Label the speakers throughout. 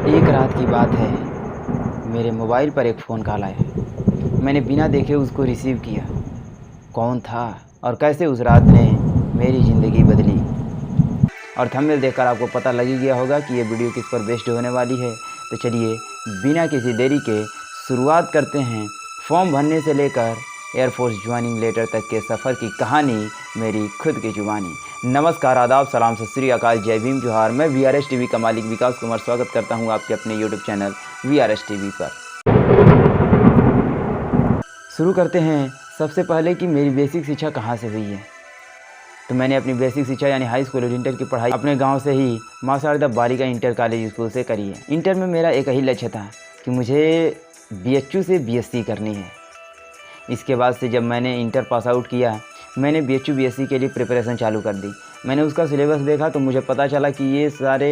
Speaker 1: एक रात की बात है, मेरे मोबाइल पर एक फ़ोन कॉल आया। मैंने बिना देखे उसको रिसीव किया। कौन था और कैसे उस रात ने मेरी ज़िंदगी बदली, और थंबनेल देखकर आपको पता लग ही गया होगा कि ये वीडियो किस पर बेस्ड होने वाली है। तो चलिए बिना किसी देरी के शुरुआत करते हैं। फॉर्म भरने से लेकर एयरफोर्स ज्वाइनिंग लेटर तक के सफ़र की कहानी, मेरी खुद की जुबानी। नमस्कार, आदाब, सलाम, सत श्री अकाल, जय भीम, जोहार। मैं VRS टीवी का मालिक विकास कुमार स्वागत करता हूं आपके अपने यूट्यूब चैनल VRS टीवी पर। शुरू करते हैं सबसे पहले कि मेरी बेसिक शिक्षा कहां से हुई है। तो मैंने अपनी बेसिक शिक्षा यानी हाई स्कूल और इंटर की पढ़ाई अपने गांव से ही माँ शारदा बालिका इंटर कॉलेज स्कूल से करी है। इंटर में मेरा एक ही लक्ष्य था कि मुझे BHU से BSc करनी है। इसके बाद से जब मैंने इंटर पास आउट किया, मैंने BHU BSc के लिए प्रिपरेशन चालू कर दी। मैंने उसका सिलेबस देखा तो मुझे पता चला कि ये सारे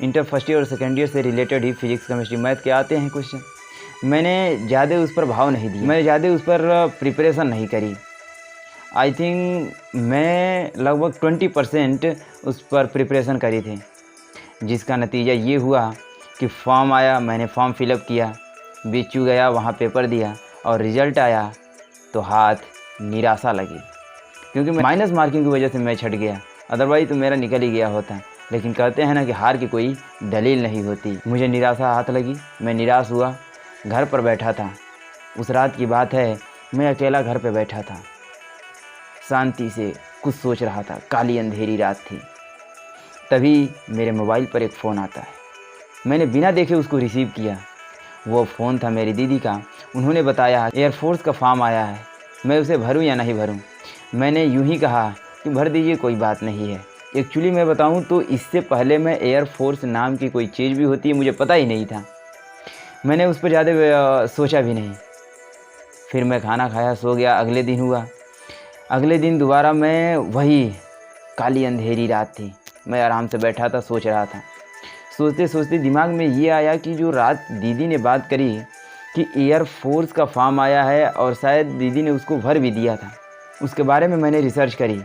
Speaker 1: इंटर फर्स्ट ईयर और सेकेंड ईयर से रिलेटेड ही फिजिक्स केमिस्ट्री मैथ के आते हैं क्वेश्चन। मैंने ज़्यादा उस पर भाव नहीं दिया, मैंने ज़्यादा उस पर प्रिपरेशन नहीं करी। आई थिंक मैं लगभग 20% उस पर प्रिपरेशन करी थी, जिसका नतीजा ये हुआ कि फॉर्म आया, मैंने फॉर्म फिलअप किया, BHU गया, वहाँ पेपर दिया और रिज़ल्ट आया तो हाथ निराशा लगी, क्योंकि माइनस मार्किंग की वजह से मैं छट गया। अदरवाइज़ तो मेरा निकल ही गया होता। लेकिन कहते हैं ना कि हार की कोई दलील नहीं होती। मुझे निराशा हाथ लगी, मैं निराश हुआ, घर पर बैठा था। उस रात की बात है, मैं अकेला घर पर बैठा था, शांति से कुछ सोच रहा था। काली अंधेरी रात थी। तभी मेरे मोबाइल पर एक फ़ोन आता है। मैंने बिना देखे उसको रिसीव किया। वो फ़ोन था मेरी दीदी का। उन्होंने बताया एयरफोर्स का फॉर्म आया है, मैं उसे भरूं या नहीं भरूं। मैंने यूं ही कहा कि भर दीजिए, कोई बात नहीं है। एक्चुअली मैं बताऊं तो इससे पहले मैं एयरफोर्स नाम की कोई चीज़ भी होती है मुझे पता ही नहीं था। मैंने उस पर ज़्यादा सोचा भी नहीं। फिर मैं खाना खाया, सो गया। अगले दिन हुआ, अगले दिन दोबारा मैं वही काली अंधेरी रात थी। मैं आराम से बैठा था, सोच रहा था। सोचते सोचते दिमाग में ये आया कि जो रात दीदी ने बात करी कि एयरफोर्स का फॉर्म आया है और शायद दीदी ने उसको भर भी दिया था, उसके बारे में मैंने रिसर्च करी।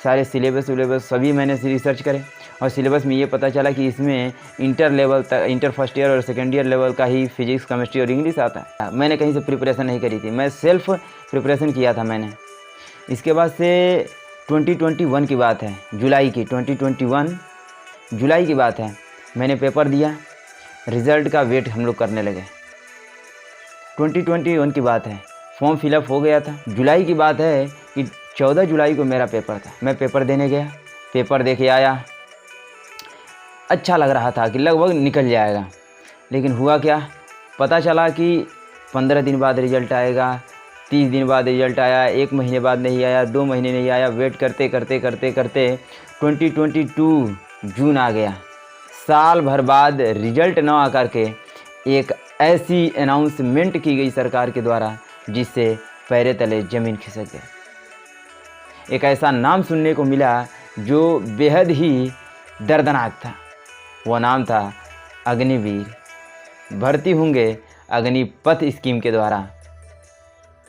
Speaker 1: सारे सिलेबस सभी मैंने रिसर्च करे और सिलेबस में ये पता चला कि इसमें इंटर लेवल तक, इंटर फर्स्ट ईयर और सेकेंड ईयर लेवल का ही फिजिक्स केमिस्ट्री और इंग्लिश आता है। मैंने कहीं से प्रिपरेशन नहीं करी थी, मैं सेल्फ प्रिपरेशन किया था मैंने। इसके बाद से 2021 की बात है, जुलाई की 2021 जुलाई की बात है। मैंने पेपर दिया, रिज़ल्ट का वेट हम लोग करने लगे। 2021 की बात है, फॉर्म फिलअप हो गया था। जुलाई की बात है कि 14 जुलाई को मेरा पेपर था। मैं पेपर देने गया, पेपर दे के आया। अच्छा लग रहा था कि लगभग निकल जाएगा, लेकिन हुआ क्या, पता चला कि 15 दिन बाद रिज़ल्ट आएगा, 30 दिन बाद रिज़ल्ट आया, 1 महीने बाद नहीं आया, 2 महीने नहीं आया। वेट करते करते करते करते 2022 जून आ गया। साल भर बाद रिज़ल्ट न आकर के एक ऐसी अनाउंसमेंट की गई सरकार के द्वारा जिससे पैरे तले ज़मीन खिसक गई। एक ऐसा नाम सुनने को मिला जो बेहद ही दर्दनाक था। वो नाम था अग्निवीर। भर्ती होंगे अग्निपथ स्कीम के द्वारा,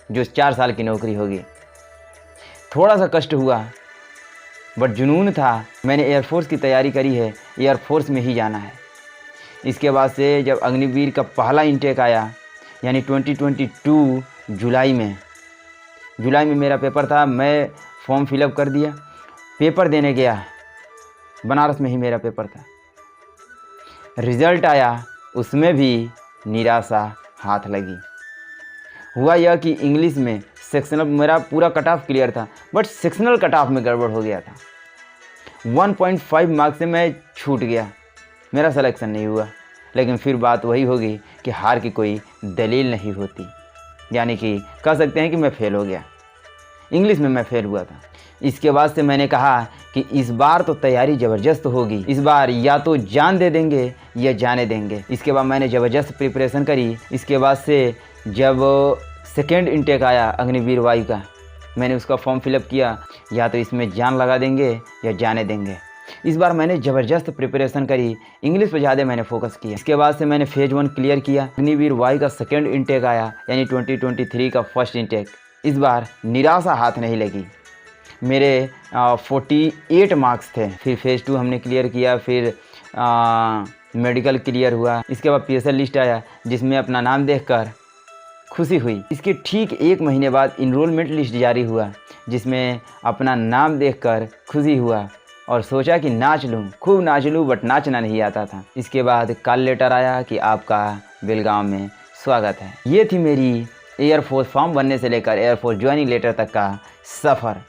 Speaker 1: जो 4 साल की नौकरी होगी। थोड़ा सा कष्ट हुआ, बट जुनून था। मैंने एयरफोर्स की तैयारी करी है, एयरफोर्स में ही जाना है। इसके बाद से जब अग्निवीर का पहला इंटेक आया, यानी 2022 जुलाई में मेरा पेपर था। मैं फॉर्म फिलअप कर दिया, पेपर देने गया। बनारस में ही मेरा पेपर था। रिज़ल्ट आया, उसमें भी निराशा हाथ लगी। हुआ यह कि इंग्लिश में सेक्शनल, मेरा पूरा कट ऑफ क्लियर था, बट सेक्शनल कट ऑफ में गड़बड़ हो गया था। 1.5 मार्क्स से मैं छूट गया, मेरा सिलेक्शन नहीं हुआ। लेकिन फिर बात वही होगी कि हार की कोई दलील नहीं होती, यानी कि कह सकते हैं कि मैं फ़ेल हो गया। इंग्लिश में मैं फ़ेल हुआ था। इसके बाद से मैंने कहा कि इस बार तो तैयारी ज़बरदस्त होगी, इस बार या तो जान दे देंगे या जाने देंगे। इसके बाद मैंने ज़बरदस्त प्रिपरेशन करी। इसके बाद से जब सेकेंड इंटेक आया अग्निवीर वायु का, मैंने उसका फॉर्म फिलअप किया। या तो इसमें जान लगा देंगे या जाने देंगे। इस बार मैंने ज़बरदस्त प्रिपरेशन करी, इंग्लिश पर ज़्यादा मैंने फोकस किया। इसके बाद से मैंने फेज़ 1 क्लियर किया। अग्निवीर वायु का सेकेंड इंटेक आया, यानी 2023 का फर्स्ट इंटेक। इस बार निराशा हाथ नहीं लगी। मेरे 48 मार्क्स थे। फिर फेज़ 2 हमने क्लियर किया। फिर मेडिकल क्लियर हुआ। इसके बाद PSL लिस्ट आया जिसमें अपना नाम देखकर खुशी हुई। इसके ठीक 1 महीने बाद इनरोलमेंट लिस्ट जारी हुआ जिसमें अपना नाम देखकर खुशी हुआ और सोचा कि नाच लूँ, खूब नाच लूँ, बट नाचना नहीं आता था। इसके बाद कॉल लेटर आया कि आपका बेलगांव में स्वागत है। ये थी मेरी एयरफोर्स फॉर्म बनने से लेकर एयरफोर्स ज्वाइनिंग लेटर तक का सफ़र।